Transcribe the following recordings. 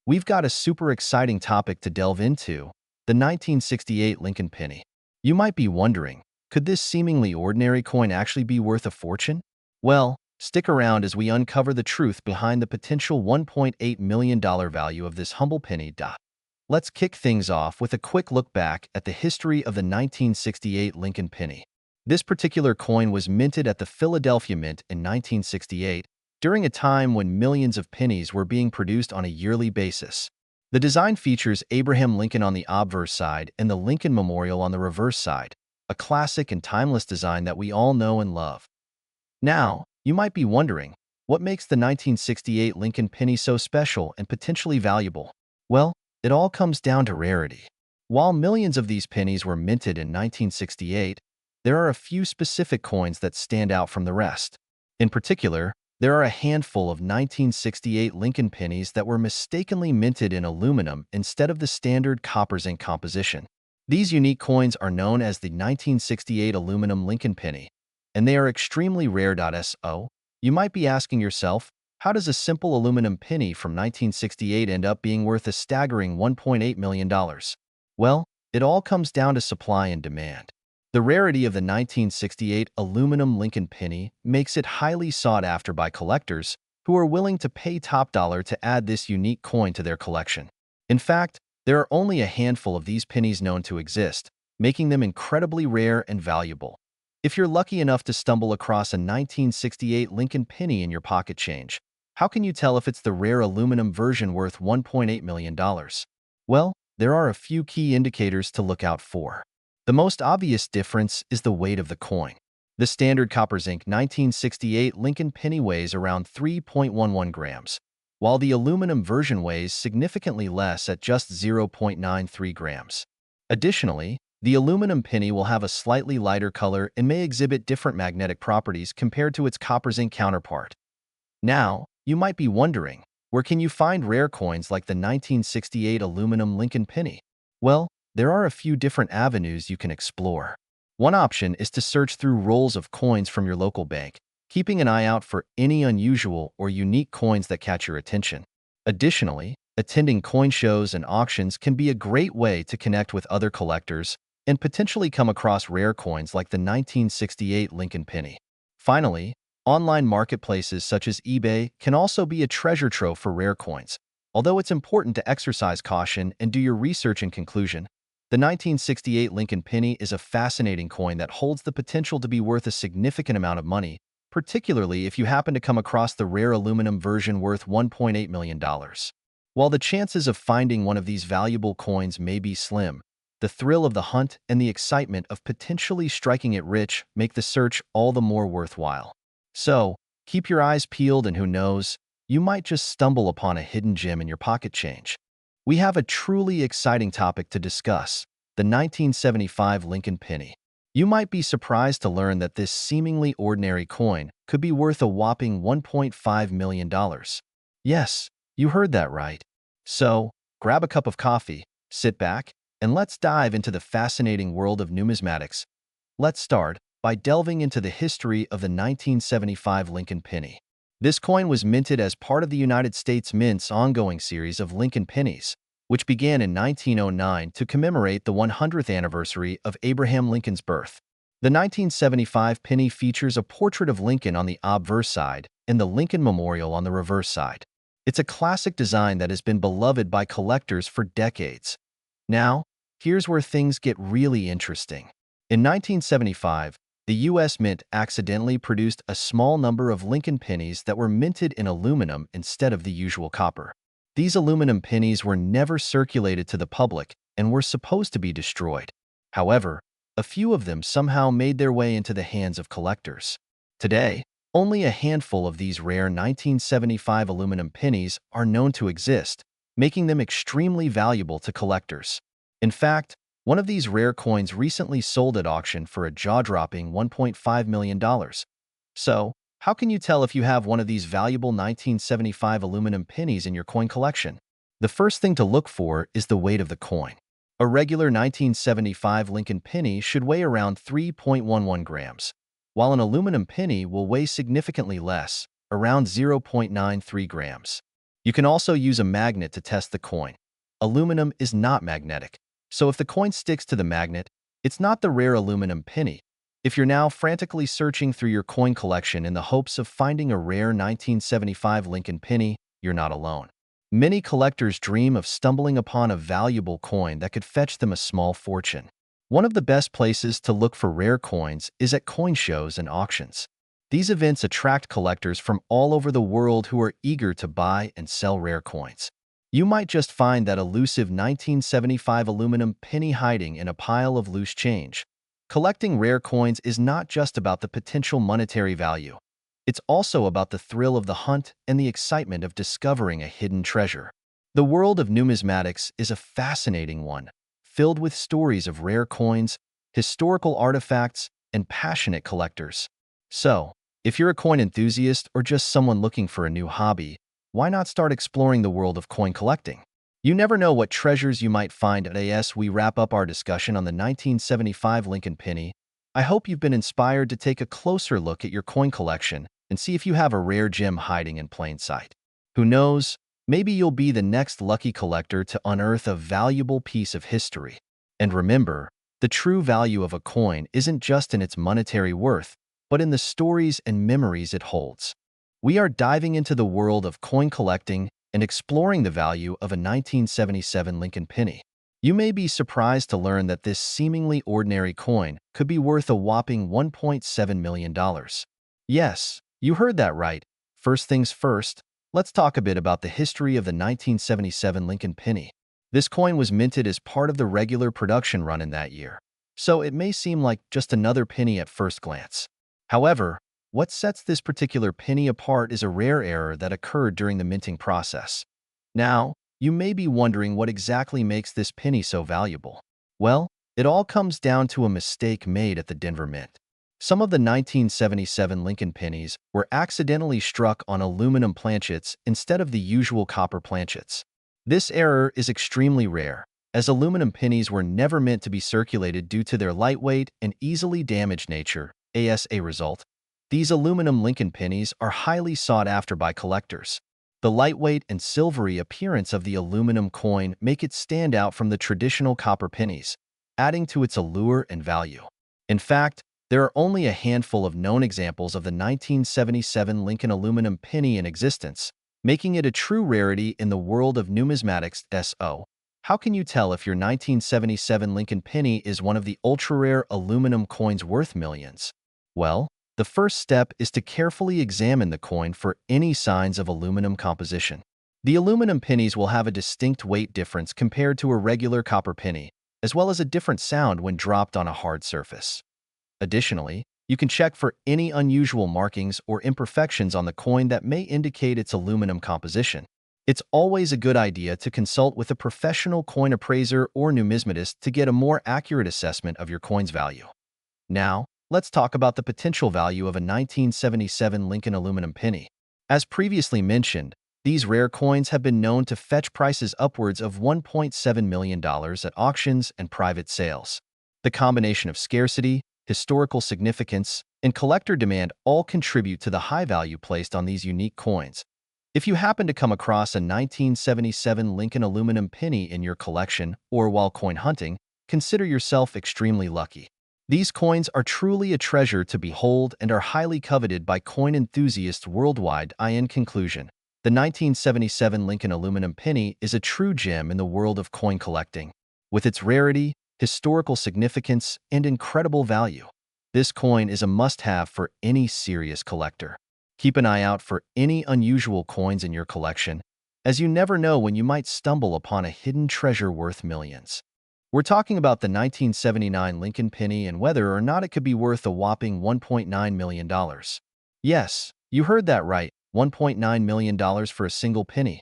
we've got a super exciting topic to delve into, the 1968 Lincoln penny. You might be wondering, could this seemingly ordinary coin actually be worth a fortune? Well, stick around as we uncover the truth behind the potential $1.8 million value of this humble penny. Let's kick things off with a quick look back at the history of the 1968 Lincoln penny. This particular coin was minted at the Philadelphia Mint in 1968, during a time when millions of pennies were being produced on a yearly basis. The design features Abraham Lincoln on the obverse side and the Lincoln Memorial on the reverse side, a classic and timeless design that we all know and love. Now, you might be wondering, what makes the 1968 Lincoln penny so special and potentially valuable? Well, it all comes down to rarity. While millions of these pennies were minted in 1968, there are a few specific coins that stand out from the rest. In particular, there are a handful of 1968 Lincoln pennies that were mistakenly minted in aluminum instead of the standard copper zinc composition. These unique coins are known as the 1968 aluminum Lincoln penny, and they are extremely rare. So, you might be asking yourself, how does a simple aluminum penny from 1968 end up being worth a staggering $1.8 million? Well, it all comes down to supply and demand. The rarity of the 1968 aluminum Lincoln penny makes it highly sought after by collectors who are willing to pay top dollar to add this unique coin to their collection. In fact, there are only a handful of these pennies known to exist, making them incredibly rare and valuable. If you're lucky enough to stumble across a 1968 Lincoln penny in your pocket change, how can you tell if it's the rare aluminum version worth $1.8 million? Well, there are a few key indicators to look out for. The most obvious difference is the weight of the coin. The standard copper zinc 1968 Lincoln penny weighs around 3.11 grams, while the aluminum version weighs significantly less at just 0.93 grams. Additionally, the aluminum penny will have a slightly lighter color and may exhibit different magnetic properties compared to its copper zinc counterpart. Now, you might be wondering, where can you find rare coins like the 1968 aluminum Lincoln penny? Well, there are a few different avenues you can explore. One option is to search through rolls of coins from your local bank, keeping an eye out for any unusual or unique coins that catch your attention. Additionally, attending coin shows and auctions can be a great way to connect with other collectors and potentially come across rare coins like the 1968 Lincoln penny. Finally, online marketplaces such as eBay can also be a treasure trove for rare coins. Although it's important to exercise caution and do your research. In conclusion, the 1968 Lincoln penny is a fascinating coin that holds the potential to be worth a significant amount of money, particularly if you happen to come across the rare aluminum version worth $1.8 million. While the chances of finding one of these valuable coins may be slim, the thrill of the hunt and the excitement of potentially striking it rich make the search all the more worthwhile. So, keep your eyes peeled, and who knows, you might just stumble upon a hidden gem in your pocket change. We have a truly exciting topic to discuss, the 1975 Lincoln penny. You might be surprised to learn that this seemingly ordinary coin could be worth a whopping $1.5 million. Yes, you heard that right. So, grab a cup of coffee, sit back, and let's dive into the fascinating world of numismatics. Let's start by delving into the history of the 1975 Lincoln penny. This coin was minted as part of the United States Mint's ongoing series of Lincoln pennies, which began in 1909 to commemorate the 100th anniversary of Abraham Lincoln's birth. The 1975 penny features a portrait of Lincoln on the obverse side and the Lincoln Memorial on the reverse side. It's a classic design that has been beloved by collectors for decades. Now, here's where things get really interesting. In 1975, the U.S. Mint accidentally produced a small number of Lincoln pennies that were minted in aluminum instead of the usual copper. These aluminum pennies were never circulated to the public and were supposed to be destroyed. However, a few of them somehow made their way into the hands of collectors. Today, only a handful of these rare 1975 aluminum pennies are known to exist, making them extremely valuable to collectors. In fact, one of these rare coins recently sold at auction for a jaw-dropping $1.5 million. So, how can you tell if you have one of these valuable 1975 aluminum pennies in your coin collection? The first thing to look for is the weight of the coin. A regular 1975 Lincoln penny should weigh around 3.11 grams, while an aluminum penny will weigh significantly less, around 0.93 grams. You can also use a magnet to test the coin. Aluminum is not magnetic, so if the coin sticks to the magnet, it's not the rare aluminum penny. If you're now frantically searching through your coin collection in the hopes of finding a rare 1975 Lincoln penny, you're not alone. Many collectors dream of stumbling upon a valuable coin that could fetch them a small fortune. One of the best places to look for rare coins is at coin shows and auctions. These events attract collectors from all over the world who are eager to buy and sell rare coins. You might just find that elusive 1975 aluminum penny hiding in a pile of loose change. Collecting rare coins is not just about the potential monetary value. It's also about the thrill of the hunt and the excitement of discovering a hidden treasure. The world of numismatics is a fascinating one, filled with stories of rare coins, historical artifacts, and passionate collectors. So, if you're a coin enthusiast or just someone looking for a new hobby, why not start exploring the world of coin collecting? You never know what treasures you might find. As we wrap up our discussion on the 1975 Lincoln penny, I hope you've been inspired to take a closer look at your coin collection and see if you have a rare gem hiding in plain sight. Who knows, maybe you'll be the next lucky collector to unearth a valuable piece of history. And remember, the true value of a coin isn't just in its monetary worth, but in the stories and memories it holds. We are diving into the world of coin collecting and exploring the value of a 1977 Lincoln penny. You may be surprised to learn that this seemingly ordinary coin could be worth a whopping $1.7 million. Yes, you heard that right. First things first, let's talk a bit about the history of the 1977 Lincoln penny. This coin was minted as part of the regular production run in that year, so it may seem like just another penny at first glance. However, what sets this particular penny apart is a rare error that occurred during the minting process. Now, you may be wondering what exactly makes this penny so valuable. Well, it all comes down to a mistake made at the Denver Mint. Some of the 1977 Lincoln pennies were accidentally struck on aluminum planchets instead of the usual copper planchets. This error is extremely rare, as aluminum pennies were never meant to be circulated due to their lightweight and easily damaged nature. As a result, these aluminum Lincoln pennies are highly sought after by collectors. The lightweight and silvery appearance of the aluminum coin make it stand out from the traditional copper pennies, adding to its allure and value. In fact, there are only a handful of known examples of the 1977 Lincoln aluminum penny in existence, making it a true rarity in the world of numismatics. How can you tell if your 1977 Lincoln penny is one of the ultra-rare aluminum coins worth millions? Well, the first step is to carefully examine the coin for any signs of aluminum composition. The aluminum pennies will have a distinct weight difference compared to a regular copper penny, as well as a different sound when dropped on a hard surface. Additionally, you can check for any unusual markings or imperfections on the coin that may indicate its aluminum composition. It's always a good idea to consult with a professional coin appraiser or numismatist to get a more accurate assessment of your coin's value. Now, let's talk about the potential value of a 1977 Lincoln aluminum penny. As previously mentioned, these rare coins have been known to fetch prices upwards of $1.7 million at auctions and private sales. The combination of scarcity, historical significance, and collector demand all contribute to the high value placed on these unique coins. If you happen to come across a 1977 Lincoln aluminum penny in your collection or while coin hunting, consider yourself extremely lucky. These coins are truly a treasure to behold and are highly coveted by coin enthusiasts worldwide. In conclusion, the 1977 Lincoln aluminum penny is a true gem in the world of coin collecting. With its rarity, historical significance, and incredible value, this coin is a must-have for any serious collector. Keep an eye out for any unusual coins in your collection, as you never know when you might stumble upon a hidden treasure worth millions. We're talking about the 1979 Lincoln penny and whether or not it could be worth a whopping $1.9 million. Yes, you heard that right, $1.9 million for a single penny.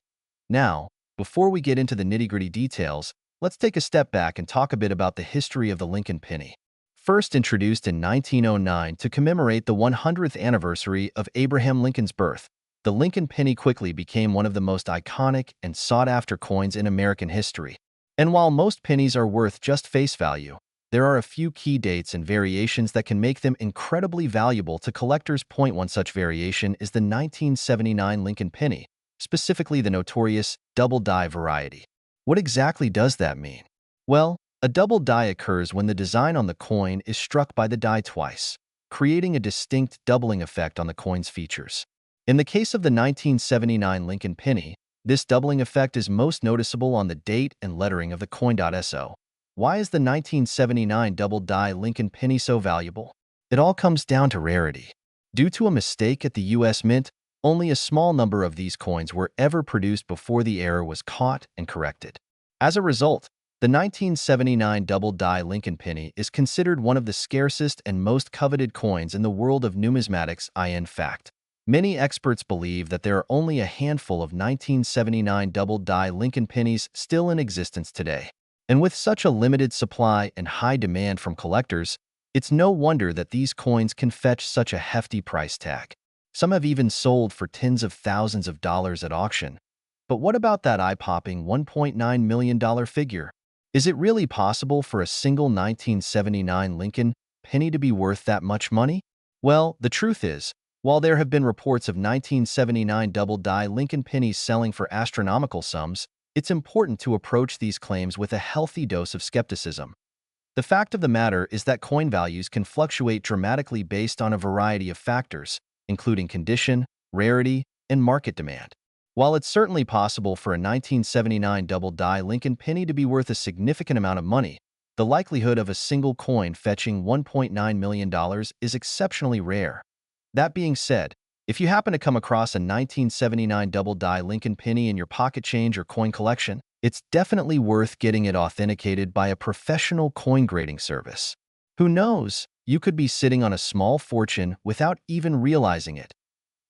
Now, before we get into the nitty-gritty details, let's take a step back and talk a bit about the history of the Lincoln penny. First introduced in 1909 to commemorate the 100th anniversary of Abraham Lincoln's birth, the Lincoln penny quickly became one of the most iconic and sought-after coins in American history. And while most pennies are worth just face value, there are a few key dates and variations that can make them incredibly valuable to collectors. Point one such variation is the 1979 Lincoln penny, specifically the notorious double die variety. What exactly does that mean? Well, a double die occurs when the design on the coin is struck by the die twice, creating a distinct doubling effect on the coin's features. In the case of the 1979 Lincoln penny, this doubling effect is most noticeable on the date and lettering of the coin.so. Why is the 1979 double die Lincoln penny so valuable? It all comes down to rarity. Due to a mistake at the U.S. Mint, only a small number of these coins were ever produced before the error was caught and corrected. As a result, the 1979 double die Lincoln penny is considered one of the scarcest and most coveted coins in the world of numismatics. In fact, many experts believe that there are only a handful of 1979 double die Lincoln pennies still in existence today. And with such a limited supply and high demand from collectors, it's no wonder that these coins can fetch such a hefty price tag. Some have even sold for tens of thousands of dollars at auction. But what about that eye-popping $1.9 million figure? Is it really possible for a single 1979 Lincoln penny to be worth that much money? Well, the truth is, while there have been reports of 1979 double die Lincoln pennies selling for astronomical sums, it's important to approach these claims with a healthy dose of skepticism. The fact of the matter is that coin values can fluctuate dramatically based on a variety of factors, including condition, rarity, and market demand. While it's certainly possible for a 1979 double die Lincoln penny to be worth a significant amount of money, the likelihood of a single coin fetching $1.9 million is exceptionally rare. That being said, if you happen to come across a 1979 double die Lincoln penny in your pocket change or coin collection, it's definitely worth getting it authenticated by a professional coin grading service. Who knows, you could be sitting on a small fortune without even realizing it.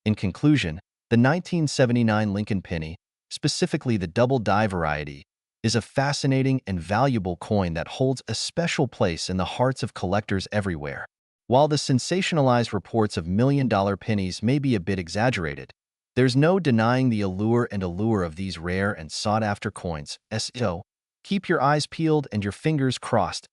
In conclusion, the 1979 Lincoln penny, specifically the double die variety, is a fascinating and valuable coin that holds a special place in the hearts of collectors everywhere. While the sensationalized reports of million-dollar pennies may be a bit exaggerated, there's no denying the allure of these rare and sought-after coins. So, keep your eyes peeled and your fingers crossed.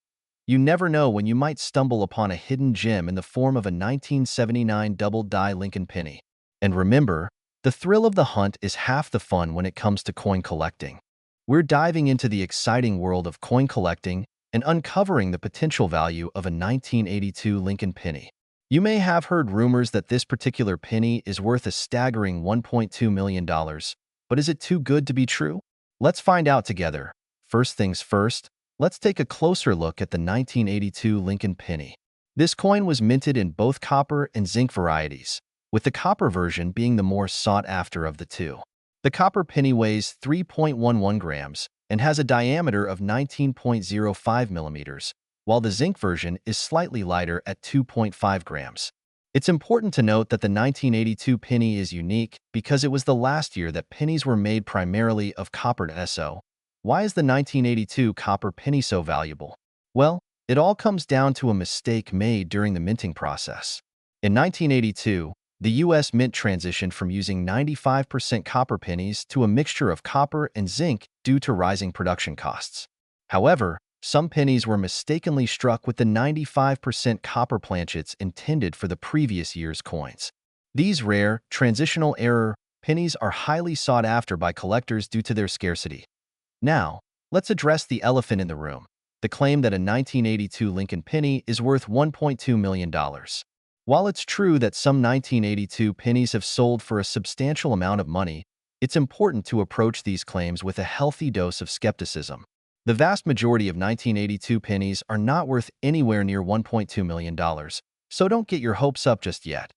You never know when you might stumble upon a hidden gem in the form of a 1979 double die Lincoln penny. And remember, the thrill of the hunt is half the fun when it comes to coin collecting. We're diving into the exciting world of coin collecting and uncovering the potential value of a 1982 Lincoln penny. You may have heard rumors that this particular penny is worth a staggering $1.2 million, but is it too good to be true? Let's find out together. First things first, let's take a closer look at the 1982 Lincoln penny. This coin was minted in both copper and zinc varieties, with the copper version being the more sought-after of the two. The copper penny weighs 3.11 grams and has a diameter of 19.05 millimeters, while the zinc version is slightly lighter at 2.5 grams. It's important to note that the 1982 penny is unique because it was the last year that pennies were made primarily of copper.so. Why is the 1982 copper penny so valuable? Well, it all comes down to a mistake made during the minting process. In 1982, the U.S. Mint transitioned from using 95% copper pennies to a mixture of copper and zinc due to rising production costs. However, some pennies were mistakenly struck with the 95% copper planchets intended for the previous year's coins. These rare, transitional error pennies are highly sought after by collectors due to their scarcity. Now, let's address the elephant in the room, the claim that a 1982 Lincoln penny is worth $1.2 million. While it's true that some 1982 pennies have sold for a substantial amount of money, it's important to approach these claims with a healthy dose of skepticism. The vast majority of 1982 pennies are not worth anywhere near $1.2 million, so don't get your hopes up just yet.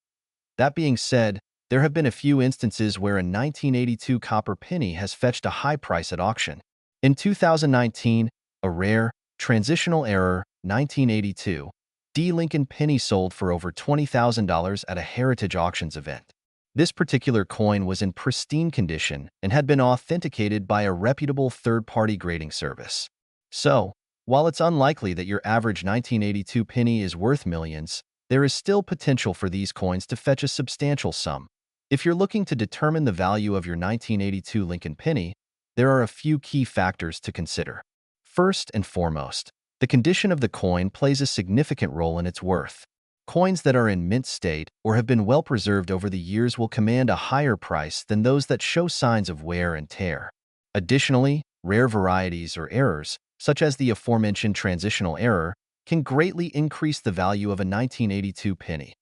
That being said, there have been a few instances where a 1982 copper penny has fetched a high price at auction. In 2019, a rare, transitional error, 1982, D. Lincoln penny sold for over $20,000 at a Heritage Auctions event. This particular coin was in pristine condition and had been authenticated by a reputable third-party grading service. So, while it's unlikely that your average 1982 penny is worth millions, there is still potential for these coins to fetch a substantial sum. If you're looking to determine the value of your 1982 Lincoln penny, there are a few key factors to consider. First and foremost, the condition of the coin plays a significant role in its worth. Coins that are in mint state or have been well preserved over the years will command a higher price than those that show signs of wear and tear. Additionally, rare varieties or errors, such as the aforementioned transitional error, can greatly increase the value of a 1982 penny.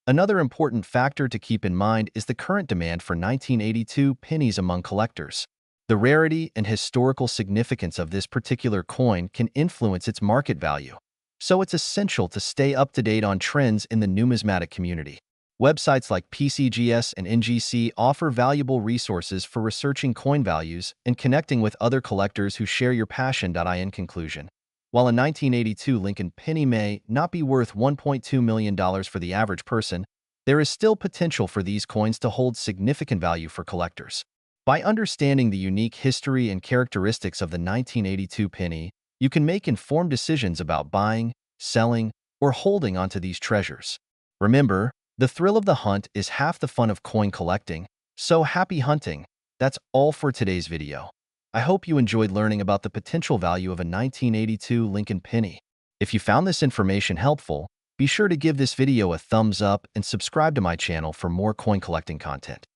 Another important factor to keep in mind is the current demand for 1982 pennies among collectors. The rarity and historical significance of this particular coin can influence its market value, so it's essential to stay up to date on trends in the numismatic community. Websites like PCGS and NGC offer valuable resources for researching coin values and connecting with other collectors who share your passion. In conclusion, while a 1982 Lincoln penny may not be worth $1.2 million for the average person, there is still potential for these coins to hold significant value for collectors. By understanding the unique history and characteristics of the 1982 penny, you can make informed decisions about buying, selling, or holding onto these treasures. Remember, the thrill of the hunt is half the fun of coin collecting, so happy hunting! That's all for today's video. I hope you enjoyed learning about the potential value of a 1982 Lincoln penny. If you found this information helpful, be sure to give this video a thumbs up and subscribe to my channel for more coin collecting content.